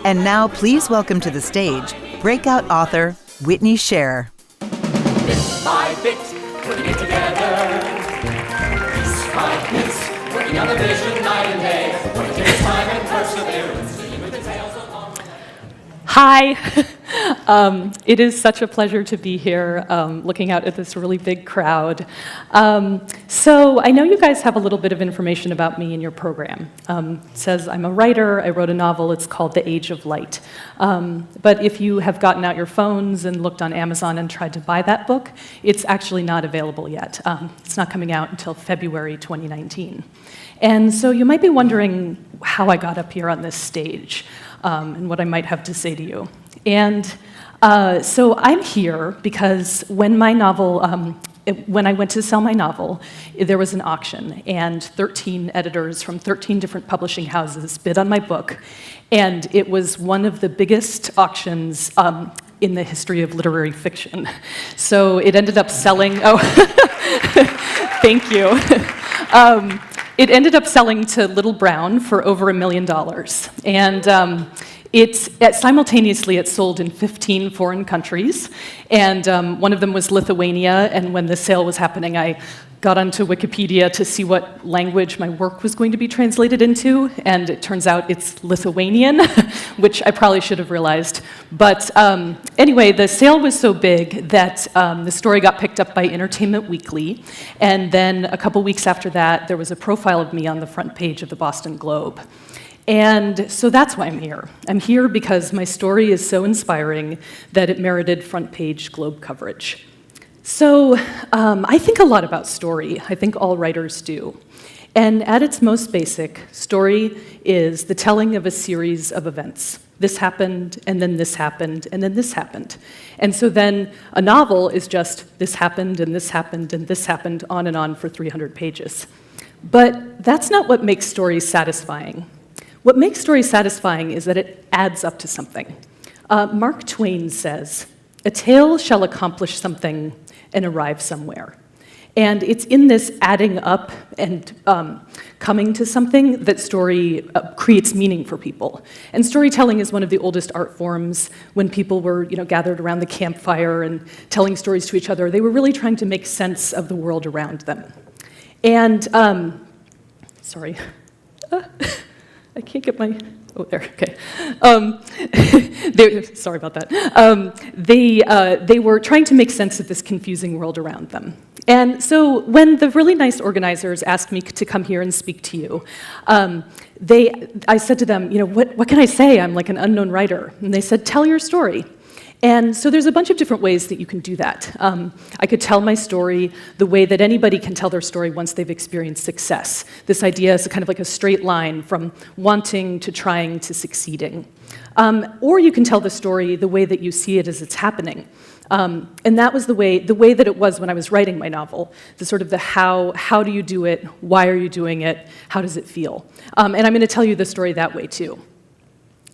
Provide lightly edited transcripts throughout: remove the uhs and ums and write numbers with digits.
And now, please welcome to the stage breakout author Whitney Scharer. Bit by bit, putting it together. Piece by piece, working on the vision night and day. Working takes time and perseverance. With the tales of long. Hi. It is such a pleasure to be here, looking out at this really big crowd. So I know you guys have a little bit of information about me in your program. It says I'm a writer. I wrote a novel. It's called The Age of Light. But if you have gotten out your phones and looked on Amazon and tried to buy that book, it's actually not available yet. It's not coming out until February 2019. And so you might be wondering how I got up here on this stage and what I might have to say to you. And so I'm here because when my novel, when I went to sell my novel, there was an auction, and 13 editors from 13 different publishing houses bid on my book, and it was one of the biggest auctions in the history of literary fiction. So it ended up selling, thank you. It ended up selling to Little Brown for over $1 million, and simultaneously it sold in 15 foreign countries, and one of them was Lithuania, and when the sale was happening, I got onto Wikipedia to see what language my work was going to be translated into, and it turns out it's Lithuanian, which I probably should have realized. But anyway, the sale was so big that the story got picked up by Entertainment Weekly, and then a couple weeks after that, there was a profile of me on the front page of the Boston Globe. And so that's why I'm here. I'm here because my story is so inspiring that it merited front-page Globe coverage. So I think a lot about story. I think all writers do. And at its most basic, story is the telling of a series of events. This happened, and then this happened, and then this happened. And so then a novel is just this happened, and this happened, and this happened, on and on for 300 pages. But that's not what makes stories satisfying. What makes stories satisfying is that it adds up to something. Mark Twain says, "A tale shall accomplish something and arrive somewhere." And it's in this adding up and coming to something that story creates meaning for people. And storytelling is one of the oldest art forms. When people were gathered around the campfire and telling stories to each other, they were really trying to make sense of the world around them. And, sorry. I can't get my, oh, there, okay. Sorry about that. They were trying to make sense of this confusing world around them. And so when the really nice organizers asked me to come here and speak to you, I said to them, what can I say? I'm like an unknown writer. And they said, tell your story. And so there's a bunch of different ways that you can do that. I could tell my story the way that anybody can tell their story once they've experienced success. This idea is kind of like a straight line from wanting to trying to succeeding. Or you can tell the story the way that you see it as it's happening. And that was the way that it was when I was writing my novel. The sort of the how do you do it? Why are you doing it? How does it feel? And I'm going to tell you the story that way too.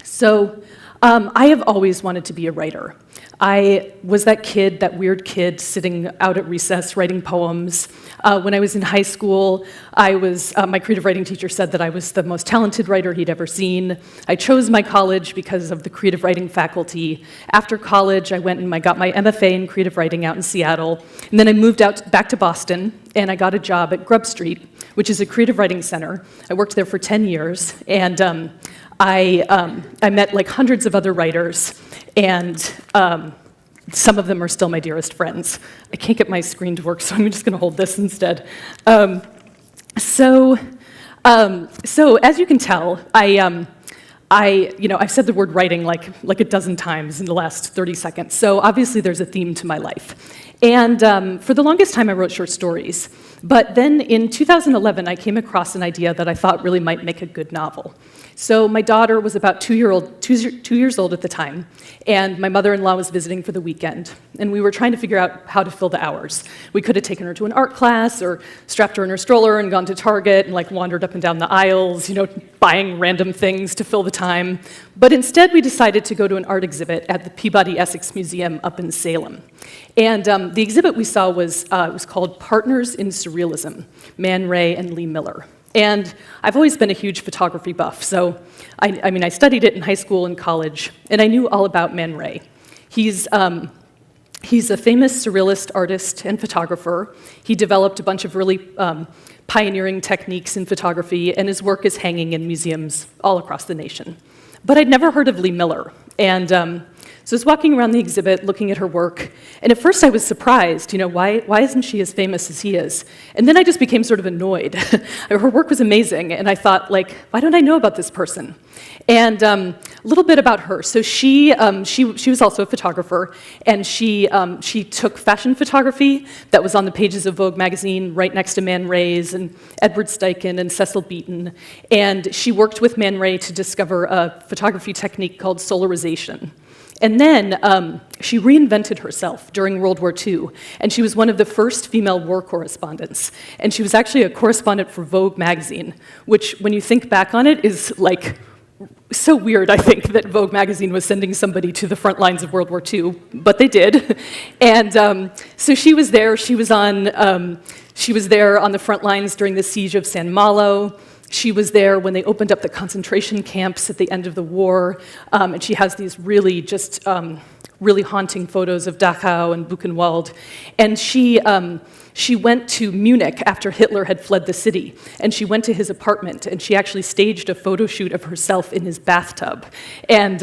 So, I have always wanted to be a writer. I was that weird kid sitting out at recess writing poems. When I was in high school, my creative writing teacher said that I was the most talented writer he'd ever seen. I chose my college because of the creative writing faculty. After college, I went and I got my MFA in creative writing out in Seattle. And then I moved back to Boston, and I got a job at Grub Street, which is a creative writing center. I worked there for 10 years, and I met like hundreds of other writers, and some of them are still my dearest friends. I can't get my screen to work, so I'm just going to hold this instead. So as you can tell, I've said the word writing like a dozen times in the last 30 seconds. So obviously there's a theme to my life. And for the longest time, I wrote short stories. But then in 2011, I came across an idea that I thought really might make a good novel. So my daughter was about 2 years old at the time, and my mother-in-law was visiting for the weekend, and we were trying to figure out how to fill the hours. We could have taken her to an art class, or strapped her in her stroller and gone to Target and wandered up and down the aisles, buying random things to fill the time. But instead, we decided to go to an art exhibit at the Peabody Essex Museum up in Salem. And the exhibit we saw was called Partners in Surrealism, Man Ray and Lee Miller. And I've always been a huge photography buff, so I studied it in high school and college, and I knew all about Man Ray. He's a famous surrealist artist and photographer. He developed a bunch of really pioneering techniques in photography, and his work is hanging in museums all across the nation. But I'd never heard of Lee Miller, and so I was walking around the exhibit, looking at her work, and at first I was surprised, why isn't she as famous as he is? And then I just became sort of annoyed. Her work was amazing, and I thought, why don't I know about this person? And a little bit about her. So she was also a photographer, and she took fashion photography that was on the pages of Vogue magazine right next to Man Ray's and Edward Steichen and Cecil Beaton, and she worked with Man Ray to discover a photography technique called solarization. And then she reinvented herself during World War II, and she was one of the first female war correspondents. And she was actually a correspondent for Vogue magazine, which, when you think back on it, is so weird, I think, that Vogue magazine was sending somebody to the front lines of World War II, but they did. And so she was there. She was there on the front lines during the siege of San Malo. She was there when they opened up the concentration camps at the end of the war, and she has these really really haunting photos of Dachau and Buchenwald. And she went to Munich after Hitler had fled the city, and she went to his apartment, and she actually staged a photo shoot of herself in his bathtub. And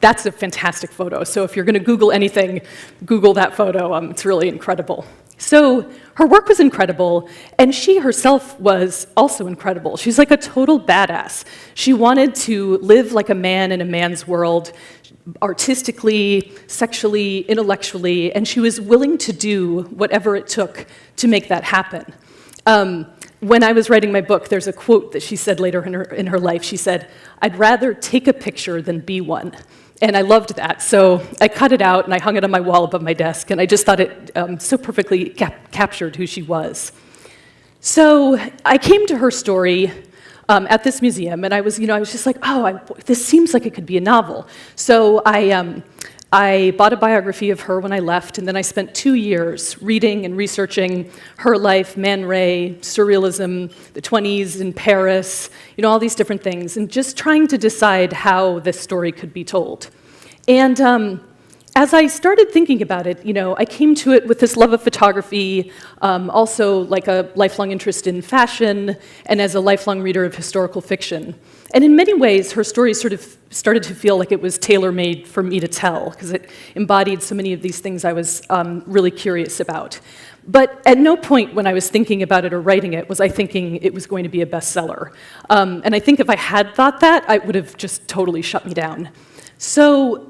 that's a fantastic photo. So if you're going to Google anything, Google that photo. It's really incredible. So her work was incredible, and she herself was also incredible. She's like a total badass. She wanted to live like a man in a man's world, artistically, sexually, intellectually, and she was willing to do whatever it took to make that happen. When I was writing my book, there's a quote that she said later in her life. She said, "I'd rather take a picture than be one." And I loved that, so I cut it out and I hung it on my wall above my desk, and I just thought it so perfectly captured who she was. So I came to her story at this museum, and I was just like, this seems like it could be a novel. So I bought a biography of her when I left, and then I spent 2 years reading and researching her life, Man Ray, surrealism, the 20s in Paris, all these different things, and just trying to decide how this story could be told. And as I started thinking about it, I came to it with this love of photography, also like a lifelong interest in fashion, and as a lifelong reader of historical fiction. And in many ways, her story sort of started to feel like it was tailor-made for me to tell, because it embodied so many of these things I was really curious about. But at no point when I was thinking about it or writing it was I thinking it was going to be a bestseller. And I think if I had thought that, it would have just totally shut me down. So,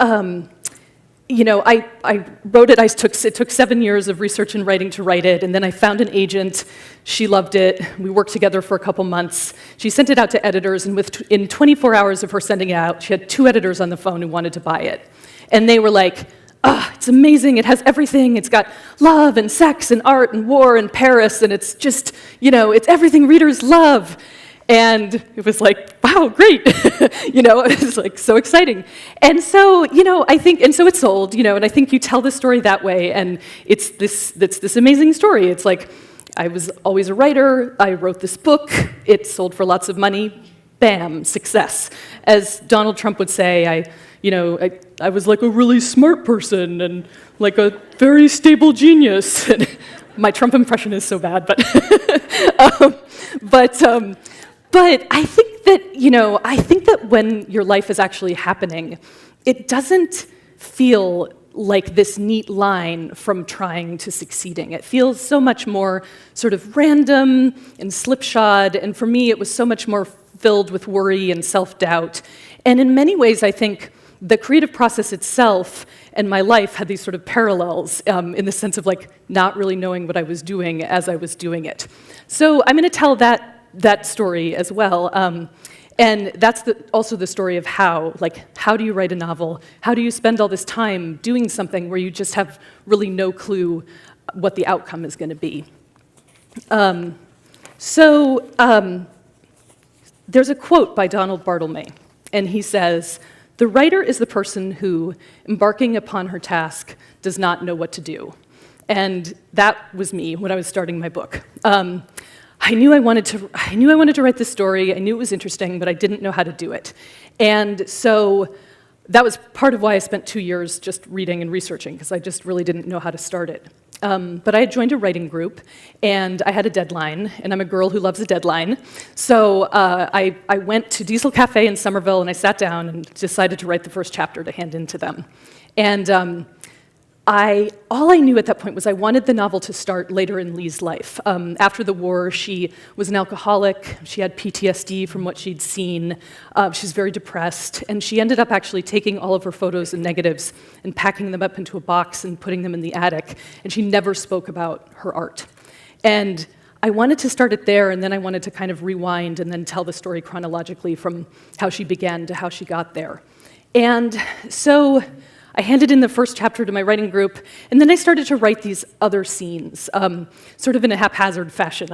I wrote it. It took 7 years of research and writing to write it, and then I found an agent. She loved it. We worked together for a couple months. She sent it out to editors, and in 24 hours of her sending it out, she had 2 editors on the phone who wanted to buy it. And they were like, it's amazing, it has everything. It's got love and sex and art and war and Paris, and it's just, it's everything readers love. And it was like, wow, great. It was like so exciting. And so, I think, and so it sold, and I think you tell the story that way, and it's this amazing story. It's like, I was always a writer, I wrote this book, it sold for lots of money, bam, success. As Donald Trump would say, I was like a really smart person and like a very stable genius. My Trump impression is so bad, but but I think that when your life is actually happening, it doesn't feel like this neat line from trying to succeeding. It feels so much more sort of random and slipshod, and for me it was so much more filled with worry and self-doubt. And in many ways, I think the creative process itself and my life had these sort of parallels in the sense of like not really knowing what I was doing as I was doing it. So I'm going to tell that story as well. And that's also the story of how do you write a novel? How do you spend all this time doing something where you just have really no clue what the outcome is going to be? There's a quote by Donald Barthelme, and he says, "The writer is the person who, embarking upon her task, does not know what to do." And that was me when I was starting my book. I knew I wanted to write this story. I knew it was interesting, but I didn't know how to do it. And so that was part of why I spent 2 years just reading and researching, because I just really didn't know how to start it. But I had joined a writing group, and I had a deadline, and I'm a girl who loves a deadline. So I went to Diesel Cafe in Somerville, and I sat down and decided to write the first chapter to hand in to them. And all I knew at that point was I wanted the novel to start later in Lee's life. After the war, she was an alcoholic. She had PTSD from what she'd seen. She was very depressed, and she ended up actually taking all of her photos and negatives and packing them up into a box and putting them in the attic, and she never spoke about her art. And I wanted to start it there, and then I wanted to kind of rewind and then tell the story chronologically from how she began to how she got there. And so I handed in the first chapter to my writing group, and then I started to write these other scenes, sort of in a haphazard fashion.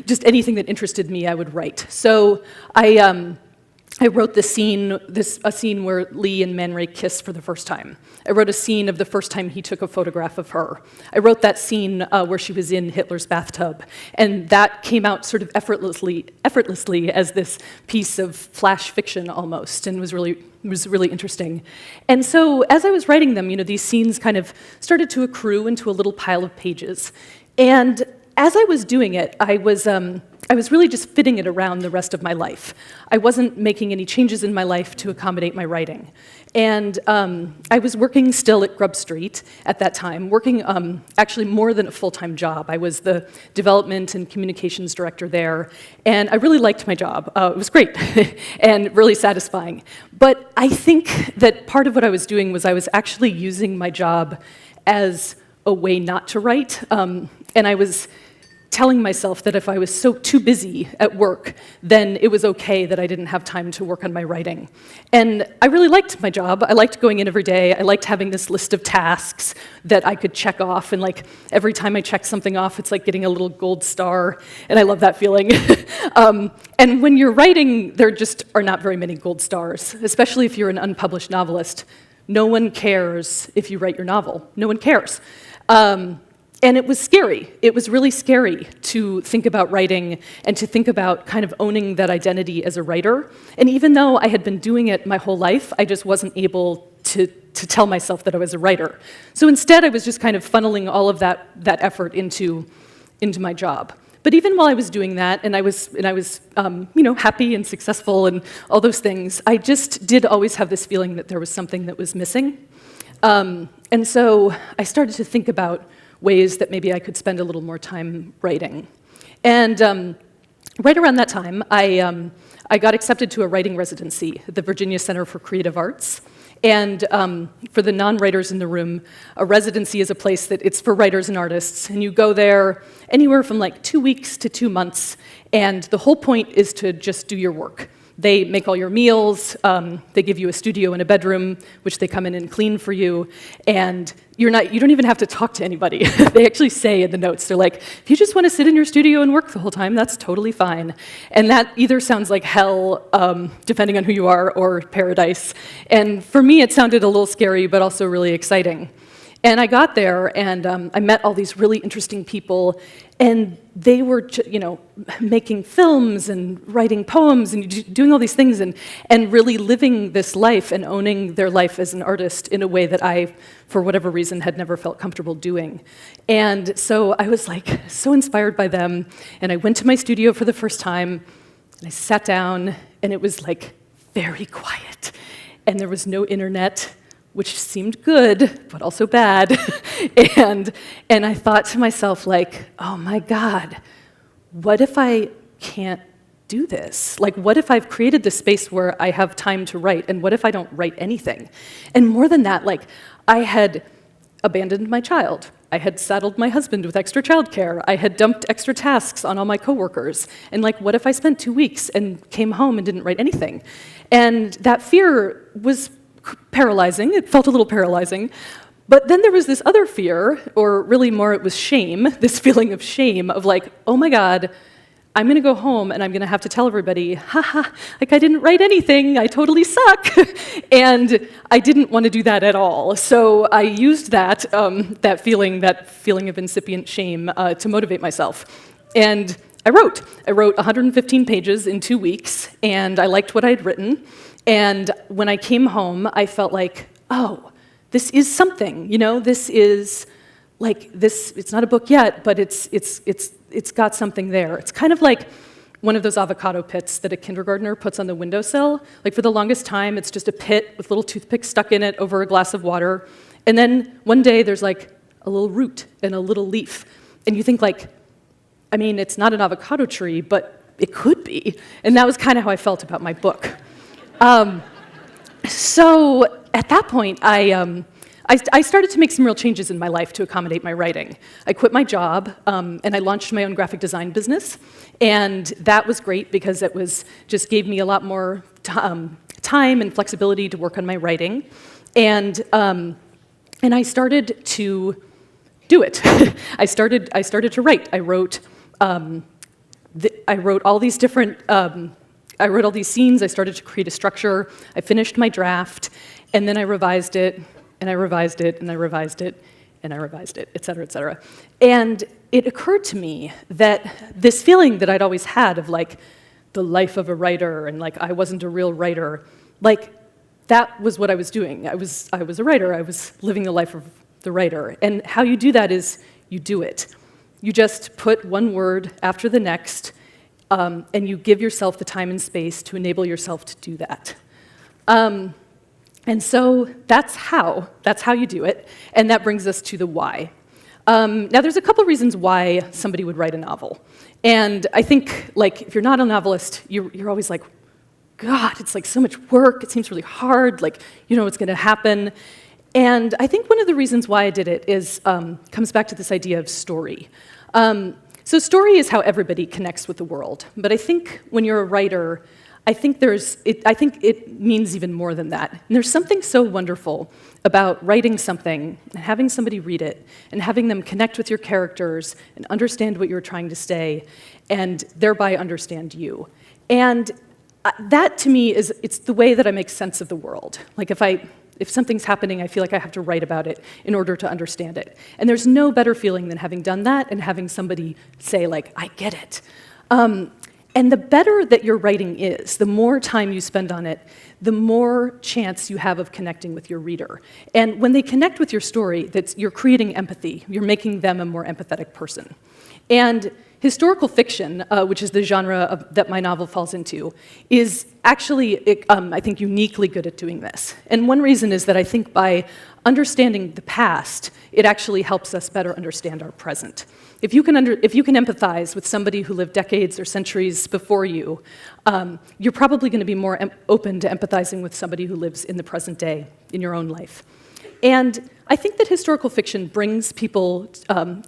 Just anything that interested me, I would write. So I wrote a scene where Lee and Man Ray kiss for the first time. I wrote a scene of the first time he took a photograph of her. I wrote that scene where she was in Hitler's bathtub, and that came out sort of effortlessly as this piece of flash fiction almost, and was really interesting. And so as I was writing them, these scenes kind of started to accrue into a little pile of pages. And as I was doing it, I was really just fitting it around the rest of my life. I wasn't making any changes in my life to accommodate my writing. And I was working still at Grub Street at that time, working actually more than a full-time job. I was the development and communications director there, and I really liked my job. It was great and really satisfying. But I think that part of what I was doing was I was actually using my job as a way not to write, and I was telling myself that if I was too busy at work, then it was okay that I didn't have time to work on my writing. And I really liked my job. I liked going in every day. I liked having this list of tasks that I could check off, and every time I check something off, it's like getting a little gold star, and I love that feeling. And when you're writing, there just are not very many gold stars, especially if you're an unpublished novelist. No one cares if you write your novel. No one cares. And it was scary. It was really scary to think about writing and to think about kind of owning that identity as a writer. And even though I had been doing it my whole life, I just wasn't able to tell myself that I was a writer. So instead, I was just kind of funneling all of that effort into my job. But even while I was doing that, and I was happy and successful and all those things, I just did always have this feeling that there was something that was missing. And so I started to think about ways that maybe I could spend a little more time writing. And right around that time, I got accepted to a writing residency at the Virginia Center for Creative Arts. And for the non-writers in the room, a residency is a place that it's for writers and artists, and you go there anywhere from 2 weeks to 2 months, and the whole point is to just do your work. They make all your meals, they give you a studio and a bedroom, which they come in and clean for you, and you don't even have to talk to anybody. They actually say in the notes, they're like, if you just want to sit in your studio and work the whole time, that's totally fine. And that either sounds like hell, depending on who you are, or paradise. And for me, it sounded a little scary, but also really exciting. And I got there, and I met all these really interesting people, and they were, making films and writing poems and doing all these things and really living this life and owning their life as an artist in a way that I, for whatever reason, had never felt comfortable doing. And so I was so inspired by them, and I went to my studio for the first time, and I sat down, and it was very quiet, and there was no internet, which seemed good, but also bad. and I thought to myself, oh my God, what if I can't do this? What if I've created this space where I have time to write, and what if I don't write anything? And more than that, I had abandoned my child. I had saddled my husband with extra childcare. I had dumped extra tasks on all my coworkers. And what if I spent 2 weeks and came home and didn't write anything? And that fear was paralyzing. It felt a little paralyzing. But then there was this other fear, or really more it was shame, this feeling of shame of oh my God, I'm going to go home and I'm going to have to tell everybody, haha, I didn't write anything, I totally suck. And I didn't want to do that at all. So I used that feeling of incipient shame to motivate myself. And I wrote. I wrote 115 pages in 2 weeks, and I liked what I'd written. And when I came home, I felt like, oh, this is something, this is like this. It's not a book yet, but it's got something there. It's kind of like one of those avocado pits that a kindergartner puts on the windowsill. Like for the longest time, it's just a pit with little toothpicks stuck in it over a glass of water. And then one day there's like a little root and a little leaf. And you think like, I mean, it's not an avocado tree, but it could be. And that was kind of how I felt about my book. So at that point, I started to make some real changes in my life to accommodate my writing. I quit my job, and I launched my own graphic design business. And that was great because it just gave me a lot more time and flexibility to work on my writing. And I started to do it. I started to write. I wrote all these different. I wrote all these scenes. I started to create a structure. I finished my draft, and then I revised it, and I revised it, and I revised it, and I revised it, et cetera, et cetera. And it occurred to me that this feeling that I'd always had of like the life of a writer, and like I wasn't a real writer, like that was what I was doing. I was a writer. I was living the life of the writer. And how you do that is you do it. You just put one word after the next, and you give yourself the time and space to enable yourself to do that. And so that's how you do it, and that brings us to the why. Now there's a couple reasons why somebody would write a novel. And I think like if you're not a novelist, you're always like, God, it's like so much work, it seems really hard, like you know what's gonna happen. And I think one of the reasons why I did it is comes back to this idea of story. So story is how everybody connects with the world. But I think when you're a writer, I think it means even more than that. And there's something so wonderful about writing something and having somebody read it and having them connect with your characters and understand what you're trying to say and thereby understand you. And that to me it's the way that I make sense of the world. Like if something's happening, I feel like I have to write about it in order to understand it. And there's no better feeling than having done that and having somebody say, like, I get it. And the better that your writing is, the more time you spend on it, the more chance you have of connecting with your reader. And when they connect with your story, you're creating empathy. You're making them a more empathetic person. And historical fiction, which is the genre that my novel falls into, is actually, I think, uniquely good at doing this. And one reason is that I think by understanding the past, it actually helps us better understand our present. If you can empathize with somebody who lived decades or centuries before you, you're probably going to be more open to empathizing with somebody who lives in the present day in your own life. And I think that historical fiction brings people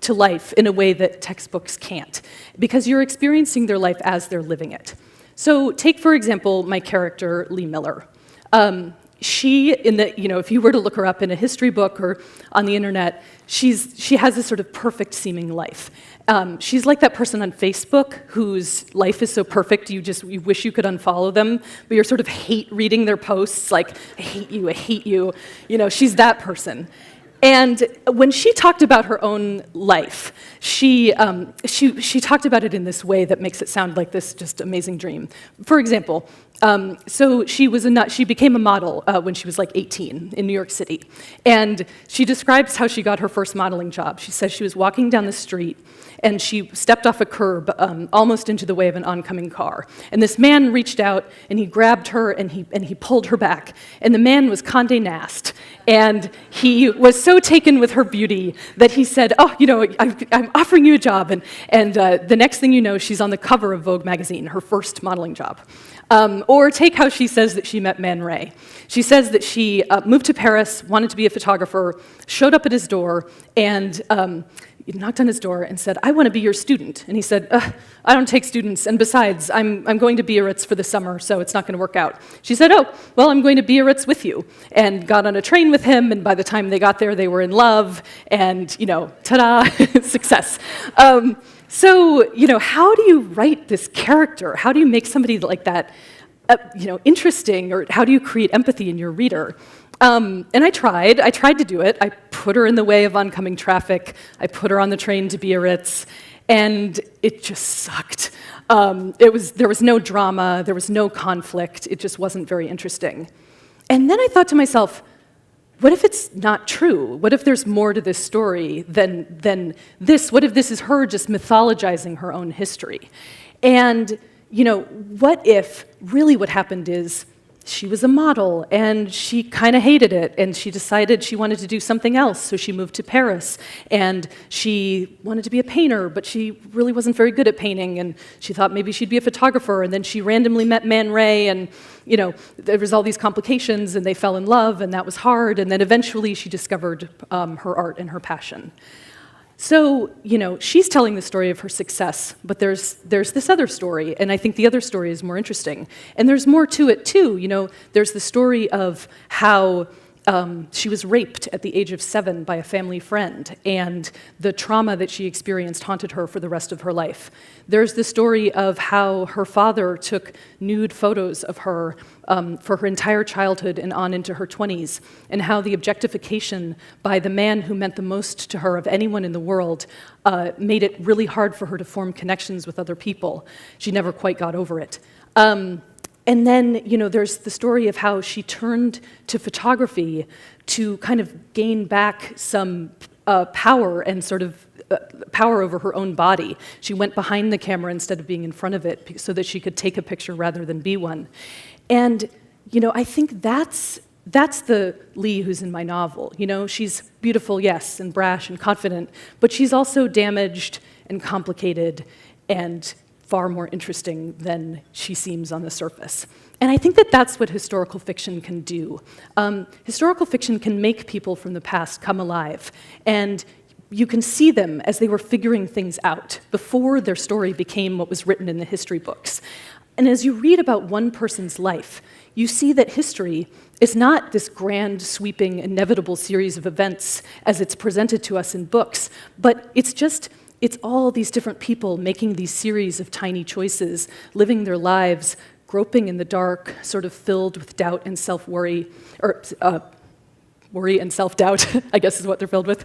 to life in a way that textbooks can't, because you're experiencing their life as they're living it. So take, for example, my character, Lee Miller. If you were to look her up in a history book or on the internet, she has this sort of perfect seeming life. She's like that person on Facebook whose life is so perfect you wish you could unfollow them, but you sort of hate reading their posts, like, I hate you. You know, she's that person. And when she talked about her own life, she talked about it in this way that makes it sound like this just amazing dream. For example, so she became a model when she was like 18 in New York City. And she describes how she got her first modeling job. She says she was walking down the street and she stepped off a curb almost into the way of an oncoming car. And this man reached out and he grabbed her and he pulled her back. And the man was Condé Nast. And he was so taken with her beauty that he said, oh, you know, I'm offering you a job. And the next thing you know, she's on the cover of Vogue magazine, her first modeling job. Or take how she says that she met Man Ray. She says that she moved to Paris, wanted to be a photographer, showed up at his door, and knocked on his door and said, I want to be your student. And he said, I don't take students, and besides, I'm going to Biarritz for the summer, so it's not going to work out. She said, oh, well, I'm going to Biarritz with you, and got on a train with him, and by the time they got there, they were in love, and, you know, ta-da, success. So, you know, how do you write this character? How do you make somebody like that, interesting, or how do you create empathy in your reader? And I tried to do it. I put her in the way of oncoming traffic. I put her on the train to Biarritz. and it just sucked. There was no drama, there was no conflict, it just wasn't very interesting. And then I thought to myself, what if it's not true? What if there's more to this story than this? What if this is her just mythologizing her own history? And, what if really what happened is she was a model and she kind of hated it and she decided she wanted to do something else, so she moved to Paris and she wanted to be a painter, but she really wasn't very good at painting and she thought maybe she'd be a photographer, and then she randomly met Man Ray and there was all these complications and they fell in love and that was hard, and then eventually she discovered her art and her passion. So, she's telling the story of her success, but there's this other story, and I think the other story is more interesting. And there's more to it, too. There's the story of how she was raped at the age of 7 by a family friend, and the trauma that she experienced haunted her for the rest of her life. There's the story of how her father took nude photos of her for her entire childhood and on into her 20s, and how the objectification by the man who meant the most to her of anyone in the world made it really hard for her to form connections with other people. She never quite got over it. And then, there's the story of how she turned to photography to kind of gain back some power and sort of power over her own body. She went behind the camera instead of being in front of it so that she could take a picture rather than be one. And, I think that's the Lee who's in my novel. She's beautiful, yes, and brash and confident, but she's also damaged and complicated and far more interesting than she seems on the surface. And I think that that's what historical fiction can do. Historical fiction can make people from the past come alive, and you can see them as they were figuring things out before their story became what was written in the history books. And as you read about one person's life, you see that history is not this grand, sweeping, inevitable series of events as it's presented to us in books, but it's all these different people making these series of tiny choices, living their lives, groping in the dark, sort of filled with doubt and self-worry, or worry and self-doubt, I guess is what they're filled with.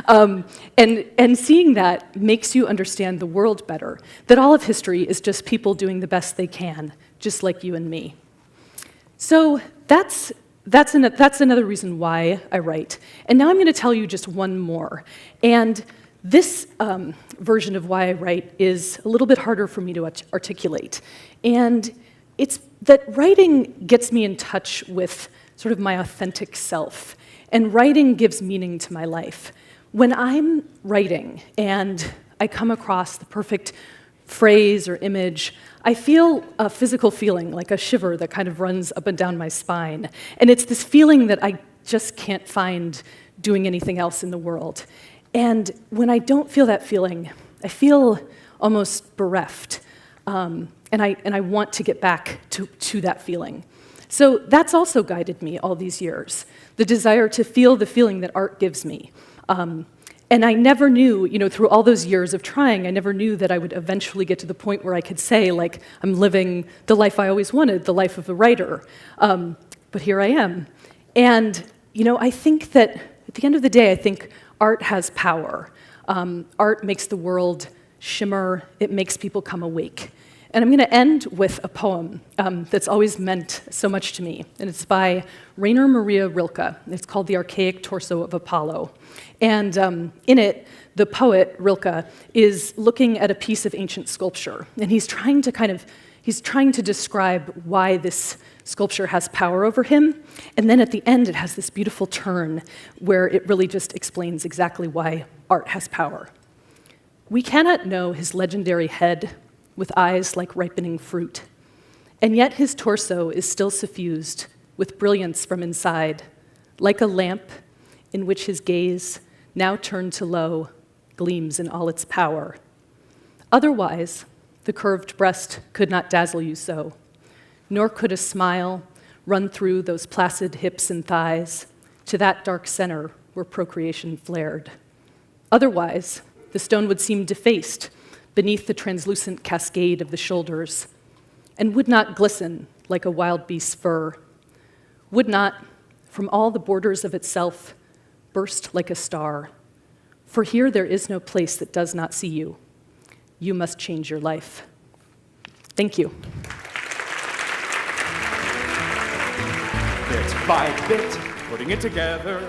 And seeing that makes you understand the world better, that all of history is just people doing the best they can, just like you and me. So that's another reason why I write. And now I'm going to tell you just one more. And this version of why I write is a little bit harder for me to articulate. And it's that writing gets me in touch with sort of my authentic self. And writing gives meaning to my life. When I'm writing and I come across the perfect phrase or image, I feel a physical feeling, like a shiver that kind of runs up and down my spine. And it's this feeling that I just can't find doing anything else in the world. And when I don't feel that feeling, I feel almost bereft, and I want to get back to that feeling. So that's also guided me all these years, the desire to feel the feeling that art gives me. And I never knew, through all those years of trying, I never knew that I would eventually get to the point where I could say, like, I'm living the life I always wanted, the life of a writer. But here I am. And, I think that at the end of the day, I think art has power. Art makes the world shimmer. It makes people come awake. And I'm going to end with a poem that's always meant so much to me. And it's by Rainer Maria Rilke. It's called The Archaic Torso of Apollo. And in it, the poet, Rilke, is looking at a piece of ancient sculpture. And he's trying to describe why this sculpture has power over him. And then at the end, it has this beautiful turn where it really just explains exactly why art has power. We cannot know his legendary head with eyes like ripening fruit, and yet his torso is still suffused with brilliance from inside, like a lamp in which his gaze, now turned to low, gleams in all its power. Otherwise, the curved breast could not dazzle you so, nor could a smile run through those placid hips and thighs to that dark center where procreation flared. Otherwise, the stone would seem defaced beneath the translucent cascade of the shoulders, and would not glisten like a wild beast's fur, would not, from all the borders of itself, burst like a star, For here there is no place that does not see you. You must change your life. Thank you. Bit by bit, putting it together.